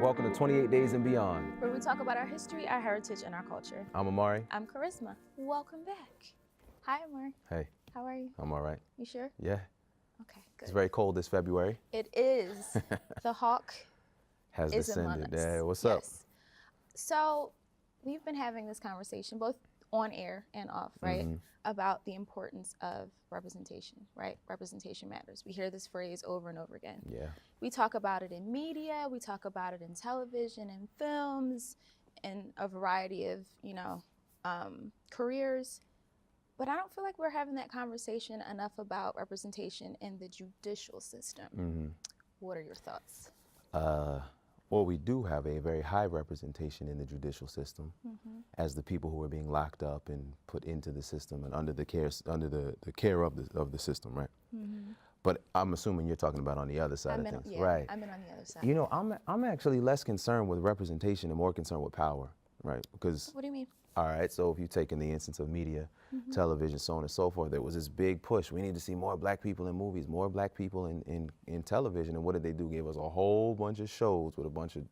Welcome to 28 Days and Beyond, where we talk about our history, our heritage, and our culture. I'm Amari. I'm Kharisma. Welcome back. Hi, Amari. Hey. How are you? I'm all right. You sure? Yeah. Okay, good. It's very cold this February. It is. The hawk has is descended. among us. Yeah, what's up? So we've been having this conversation, both on air and off, right? Mm-hmm. About the importance of representation, right? Representation matters. We hear this phrase over and over again. Yeah. We talk about it in media, we talk about it in television and films, and a variety of, careers. But I don't feel like we're having that conversation enough about representation in the judicial system. Mm-hmm. What are your thoughts? Well, we do have a very high representation in the judicial system as the people who are being locked up and put into the system and under the care of the system, right? Mm-hmm. But I'm assuming you're talking about on the other side of things, right? I meant on the other side. You know, I'm actually less concerned with representation and more concerned with power, right? Because what do you mean? All right, so if you take in the instance of media, television, so on and so forth, there was this big push. We need to see more black people in movies, more black people in television. And what did they do? Gave us a whole bunch of shows with a bunch of,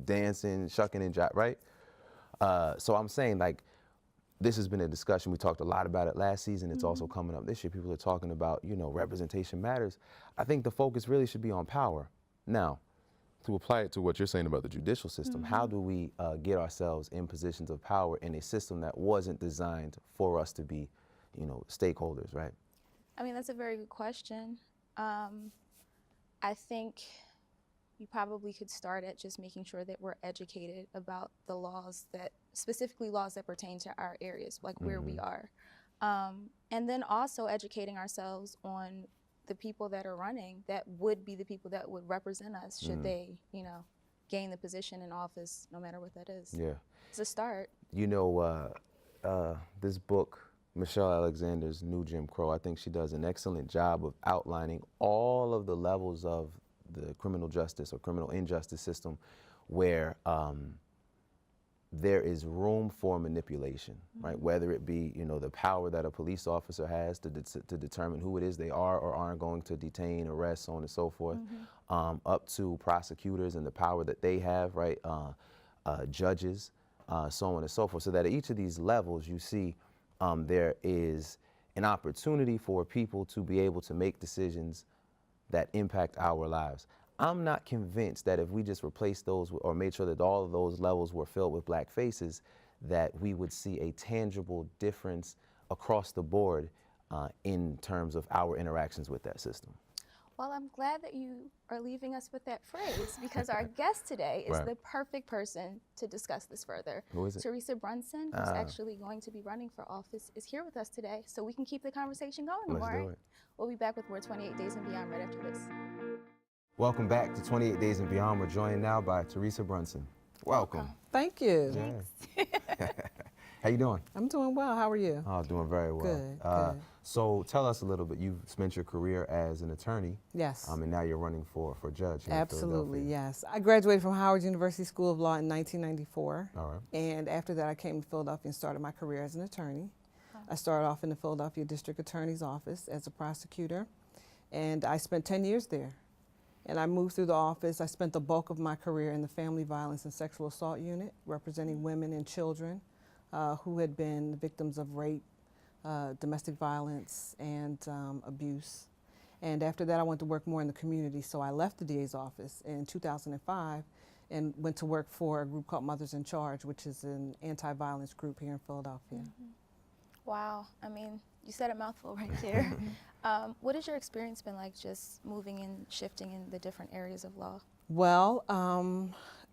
dancing, shucking and jive, right? So I'm saying, like, this has been a discussion. We talked a lot about it last season. It's also coming up this year. People are talking about, representation matters. I think the focus really should be on power. Now, to apply it to what you're saying about the judicial system, how do we get ourselves in positions of power in a system that wasn't designed for us to be, stakeholders, right? I mean, that's a very good question. I think you probably could start at just making sure that we're educated about the laws specifically laws that pertain to our areas, like where we are. And then also educating ourselves on the people that are running that would be the people that would represent us should they, gain the position in office, no matter what that is. Yeah. It's a start. This book, Michelle Alexander's New Jim Crow, I think she does an excellent job of outlining all of the levels of the criminal justice or criminal injustice system where there is room for manipulation, right? Whether it be, the power that a police officer has to determine who it is they are or aren't going to detain, arrest, so on and so forth, up to prosecutors and the power that they have, right? Judges, so on and so forth. So that at each of these levels, you see there is an opportunity for people to be able to make decisions that impact our lives. I'm not convinced that if we just replaced those or made sure that all of those levels were filled with black faces, that we would see a tangible difference across the board in terms of our interactions with that system. Well, I'm glad that you are leaving us with that phrase because our guest today is the perfect person to discuss this further. Who is it? Theresa Brunson, who's actually going to be running for office, is here with us today, so we can keep the conversation going. Let's do it. We'll be back with more 28 Days and Beyond right after this. Welcome back to 28 Days and Beyond. We're joined now by Theresa Brunson. Welcome. Thank you. Yeah. How you doing? I'm doing well. How are you? Oh, doing very well. Good. So tell us a little bit. You've spent your career as an attorney. Yes. And now you're running for judge here Absolutely, in Philadelphia. yes. I graduated from Howard University School of Law in 1994. All right. And after that, I came to Philadelphia and started my career as an attorney. I started off in the Philadelphia District Attorney's Office as a prosecutor, and I spent 10 years there. And I moved through the office. I spent the bulk of my career in the Family Violence and Sexual Assault Unit, representing women and children who had been victims of rape, domestic violence, and abuse. And after that, I went to work more in the community, so I left the DA's office in 2005 and went to work for a group called Mothers in Charge, which is an anti-violence group here in Philadelphia. Wow, I mean, you said a mouthful right there. What has your experience been like just moving and shifting in the different areas of law? Well,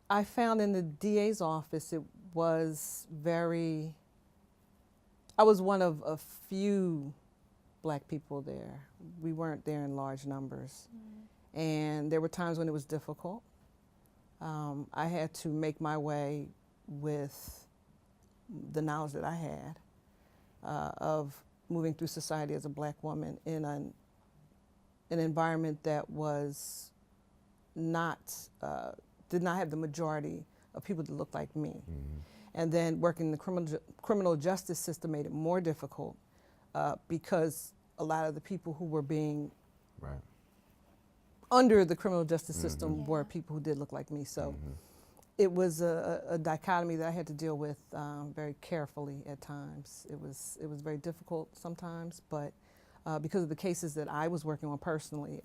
I found in the DA's office it was I was one of a few black people there. We weren't there in large numbers. And there were times when it was difficult. I had to make my way with the knowledge that I had of moving through society as a black woman in an environment that was not, did not have the majority of people that looked like me. And then working in the criminal justice system made it more difficult because a lot of the people who were being Right. under the criminal justice system Yeah. were people who did look like me. So it was a dichotomy that I had to deal with very carefully at times. It was very difficult sometimes, but because of the cases that I was working on personally,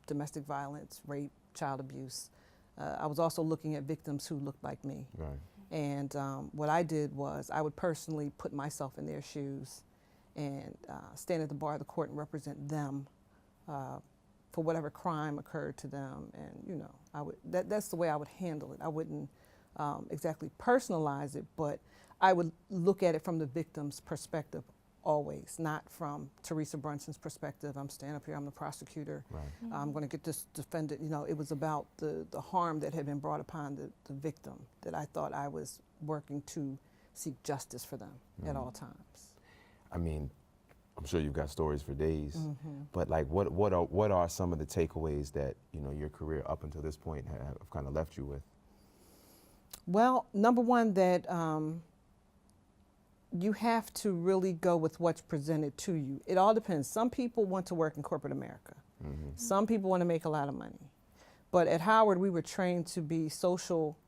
domestic violence, rape, child abuse, I was also looking at victims who looked like me. Right. And what I did was I would personally put myself in their shoes and stand at the bar of the court and represent them for whatever crime occurred to them. And, you know, that's the way I would handle it. I wouldn't exactly personalize it, but I would look at it from the victim's perspective always, not from Theresa Brunson's perspective. I'm standing up here, I'm the prosecutor. Right. I'm going to get this defendant. You know, it was about the harm that had been brought upon the victim that I thought I was working to seek justice for them at all times. I mean, I'm sure you've got stories for days, but like, what are some of the takeaways that, you know, your career up until this point have kind of left you with? Well, number one, that you have to really go with what's presented to you. It all depends. Some people want to work in corporate America. Some people want to make a lot of money. But at Howard, we were trained to be social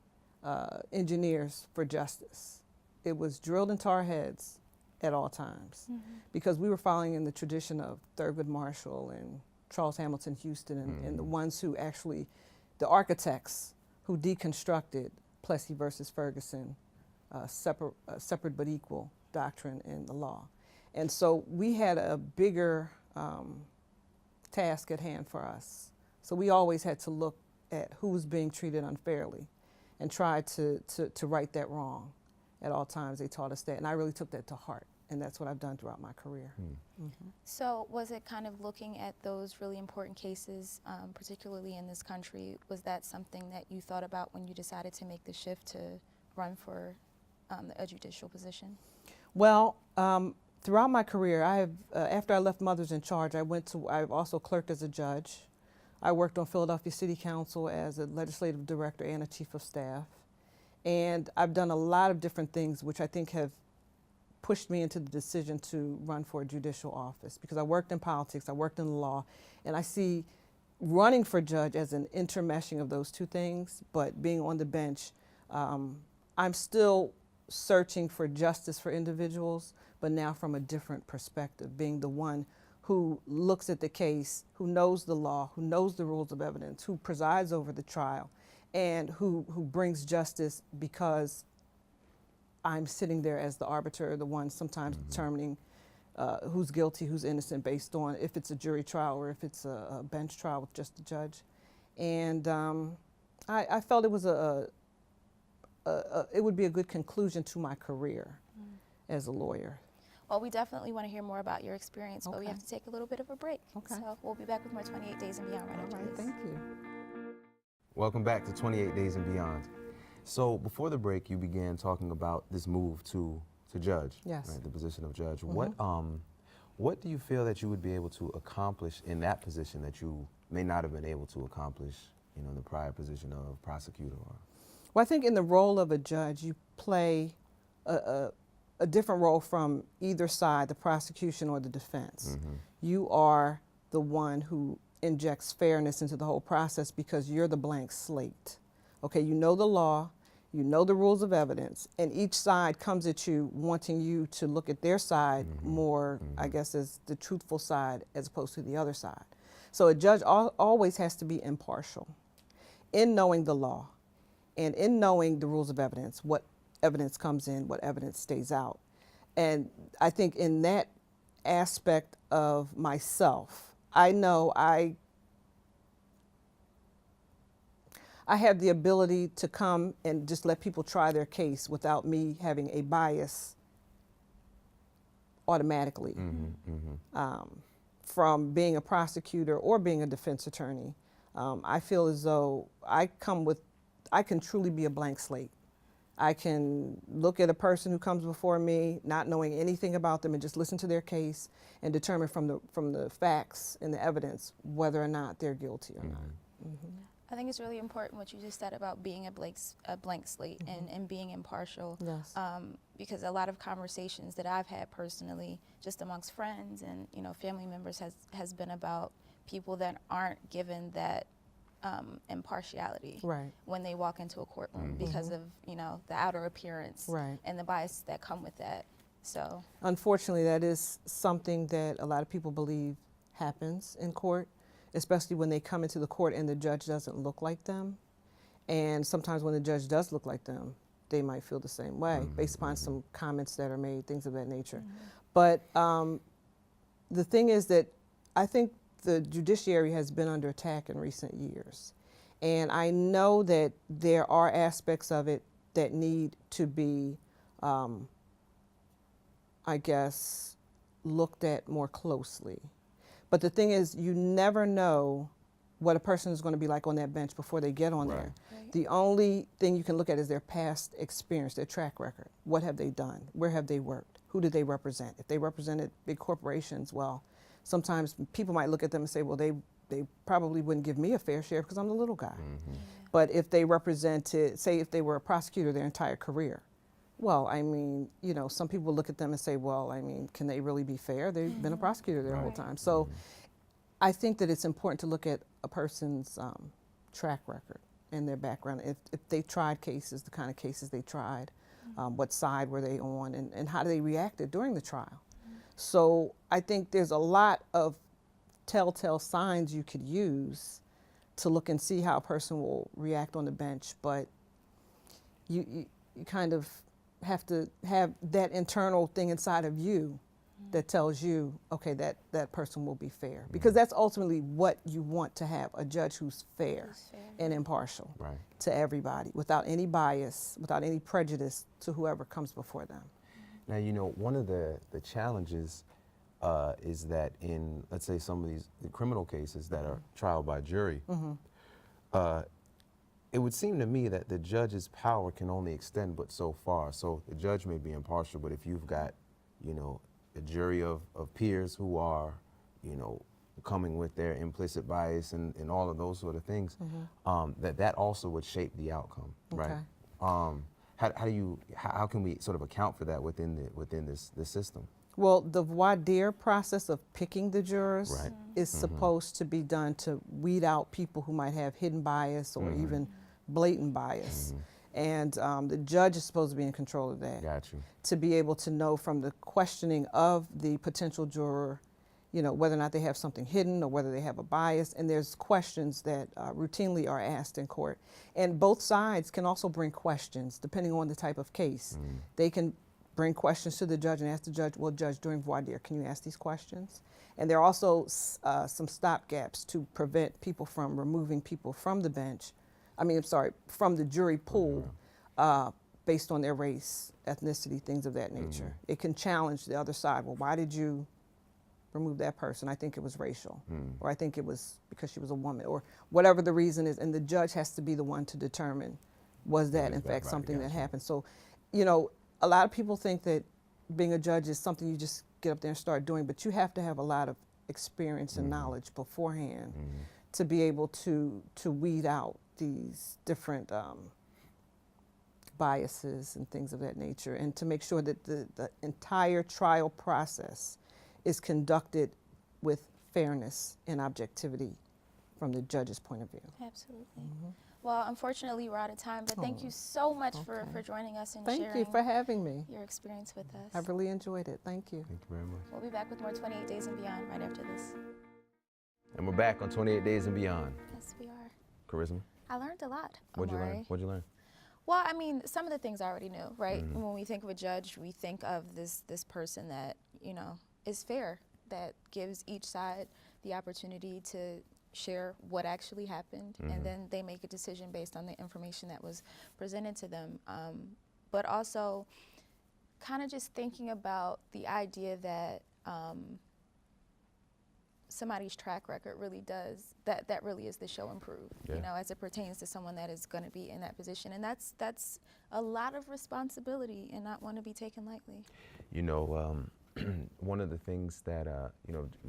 engineers for justice. It was drilled into our heads at all times because we were following in the tradition of Thurgood Marshall and Charles Hamilton Houston and the ones who actually, the architects who deconstructed Plessy versus Ferguson, separate but equal doctrine in the law. And so we had a bigger task at hand for us. So we always had to look at who was being treated unfairly and try to right that wrong at all times. They taught us that, and I really took that to heart, and that's what I've done throughout my career. So was it kind of looking at those really important cases, particularly in this country, was that something that you thought about when you decided to make the shift to run for a judicial position? Well, throughout my career, after I left Mothers in Charge, I've also clerked as a judge. I worked on Philadelphia City Council as a legislative director and a chief of staff. And I've done a lot of different things which I think have pushed me into the decision to run for a judicial office, because I worked in politics, I worked in the law, and I see running for judge as an intermeshing of those two things, but being on the bench, I'm still searching for justice for individuals, but now from a different perspective, being the one who looks at the case, who knows the law, who knows the rules of evidence, who presides over the trial, and who brings justice because I'm sitting there as the arbiter, the one sometimes determining who's guilty, who's innocent, based on if it's a jury trial or if it's a bench trial with just a judge. And I felt it was it would be a good conclusion to my career as a lawyer. Well, we definitely want to hear more about your experience, but we Okay. have to take a little bit of a break. Okay. So we'll be back with more 28 Days and Beyond right after this. Thank you. Welcome back to 28 Days and Beyond. So before the break, you began talking about this move to judge, Yes. right, the position of judge. What do you feel that you would be able to accomplish in that position that you may not have been able to accomplish, you know, in the prior position of prosecutor? Well, I think in the role of a judge, you play a different role from either side, the prosecution or the defense. You are the one who injects fairness into the whole process because you're the blank slate. Okay, you know the law, you know the rules of evidence, and each side comes at you wanting you to look at their side more, I guess, as the truthful side as opposed to the other side. So a judge always has to be impartial in knowing the law and in knowing the rules of evidence, what evidence comes in, what evidence stays out. And I think in that aspect of myself, I know I have the ability to come and just let people try their case without me having a bias automatically. From being a prosecutor or being a defense attorney, I feel as though I can truly be a blank slate. I can look at a person who comes before me not knowing anything about them and just listen to their case and determine from the facts and the evidence whether or not they're guilty or not. I think it's really important what you just said about being a blank slate and being impartial. Yes. Because a lot of conversations that I've had personally, just amongst friends and family members, has been about people that aren't given that impartiality Right. when they walk into a courtroom because of the outer appearance Right. and the bias that come with that. So Unfortunately, that is something that a lot of people believe happens in court, especially when they come into the court and the judge doesn't look like them. And sometimes when the judge does look like them, they might feel the same way based upon some comments that are made, things of that nature. But the thing is that I think the judiciary has been under attack in recent years. And I know that there are aspects of it that need to be, I guess, looked at more closely. But the thing is, you never know what a person is going to be like on that bench before they get on there. Right. The only thing you can look at is their past experience, their track record. What have they done? Where have they worked? Who did they represent? If they represented big corporations, well, sometimes people might look at them and say, well, they probably wouldn't give me a fair share because I'm the little guy. But if they represented, say if they were a prosecutor their entire career, well, I mean, some people look at them and say, well, I mean, can they really be fair? They've been a prosecutor their whole time. So I think that it's important to look at a person's track record and their background. If they tried cases, the kind of cases they tried, what side were they on, and how they reacted during the trial. So I think there's a lot of telltale signs you could use to look and see how a person will react on the bench, but you kind of have to have that internal thing inside of you that tells you, okay, that person will be fair. Because that's ultimately what you want to have, a judge who's fair and impartial to everybody, without any bias, without any prejudice to whoever comes before them. Now, one of the challenges is that in, let's say, some of these criminal cases that are trial by jury, it would seem to me that the judge's power can only extend but so far. So the judge may be impartial, but if you've got, a jury of peers who are, coming with their implicit bias and all of those sort of things, that also would shape the outcome, right? How can we sort of account for that within this system? Well, the voir dire process of picking the jurors is supposed to be done to weed out people who might have hidden bias or even blatant bias. And the judge is supposed to be in control of that. Got you. To be able to know from the questioning of the potential juror, whether or not they have something hidden or whether they have a bias. And there's questions that routinely are asked in court. And both sides can also bring questions depending on the type of case. They can bring questions to the judge and ask the judge, well, judge, during voir dire, can you ask these questions? And there are also some stopgaps to prevent people from removing people from the bench. From the jury pool based on their race, ethnicity, things of that nature. It can challenge the other side. Well, why did you remove that person? I think it was racial, or I think it was because she was a woman, or whatever the reason is. And the judge has to be the one to determine, was that in fact something that happened? So, a lot of people think that being a judge is something you just get up there and start doing, but you have to have a lot of experience and knowledge beforehand to be able to weed out these different biases and things of that nature, and to make sure that the entire trial process is conducted with fairness and objectivity from the judge's point of view. Absolutely. Well, unfortunately, we're out of time, but thank you so much for joining us and sharing. Thank you for having me. Your experience with us. I really enjoyed it. Thank you. Thank you very much. We'll be back with more 28 Days and Beyond right after this. And we're back on 28 Days and Beyond. Yes, we are. Charisma? I learned a lot, What'd you Amari. learn? What'd you learn? Well, some of the things I already knew, right? When we think of a judge, we think of this person that, is fair, that gives each side the opportunity to share what actually happened, and then they make a decision based on the information that was presented to them. But also kind of just thinking about the idea that somebody's track record really does, that really is the show and prove, as it pertains to someone that is going to be in that position. And that's a lot of responsibility and not one to be taken lightly. One of the things that,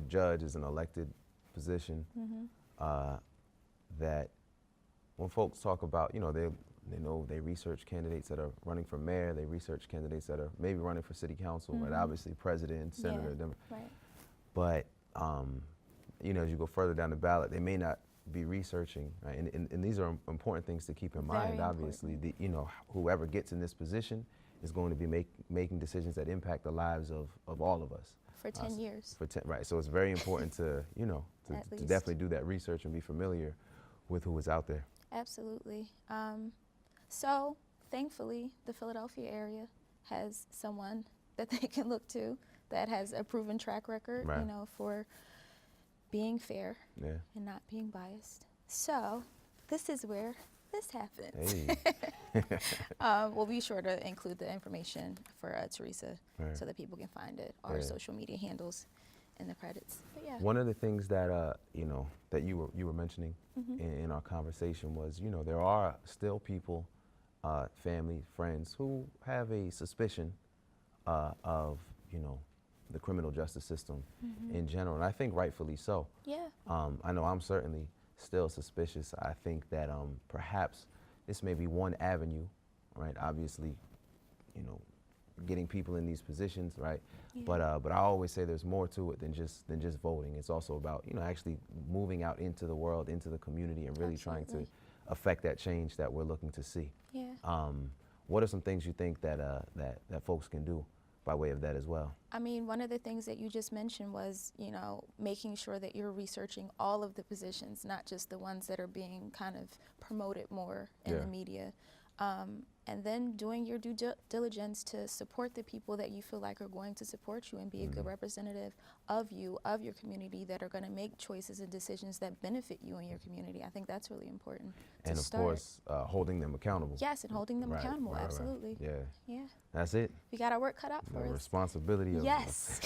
judge is an elected position, that when folks talk about, you know, they know they research candidates that are running for mayor, they research candidates that are maybe running for city council, right? Obviously president, senator, Right. but you know, as you go further down the ballot, they may not be researching, right? And these are important things to keep in mind. Very Obviously, you know, whoever gets in this position is going to be making decisions that impact the lives of all of us. For 10 years. Right, so it's very important to, you know, to definitely do that research and be familiar with who is out there. Absolutely. So thankfully, the Philadelphia area has someone that they can look to that has a proven track record, Right. you know, for being fair Yeah. and not being biased. So this is where this happens. Hey. We'll be sure to include the information for Theresa Right. so that people can find it, our Yeah. social media handles in the credits. But yeah. One of the things that you know, that you were mentioning in our conversation was, you know, there are still people, family, friends who have a suspicion of, you know, the criminal justice system in general, and I think rightfully so. Yeah. I know I'm certainly still suspicious. I think that perhaps this may be one avenue, right? Obviously, you know, getting people in these positions, right? Yeah. But I always say there's more to it than just voting. It's also about, you know, actually moving out into the world, into the community, and really trying to affect that change that we're looking to see. Yeah. What are some things you think that that folks can do by way of that as well? I mean, one of the things that you just mentioned was, you know, making sure that you're researching all of the positions, not just the ones that are being kind of promoted more in the media. And then doing your due diligence to support the people that you feel like are going to support you and be a good representative of you, of your community, that are going to make choices and decisions that benefit you and your community. I think that's really important. And of course, holding them accountable. Yes, and holding them accountable, right, absolutely. Right. Yeah. Yeah. That's it. We got our work cut out for The us. responsibility of Yes.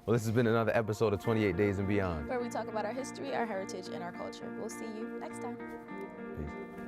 Well, this has been another episode of 28 Days and Beyond. Where we talk about our history, our heritage, and our culture. We'll see you next time. Peace.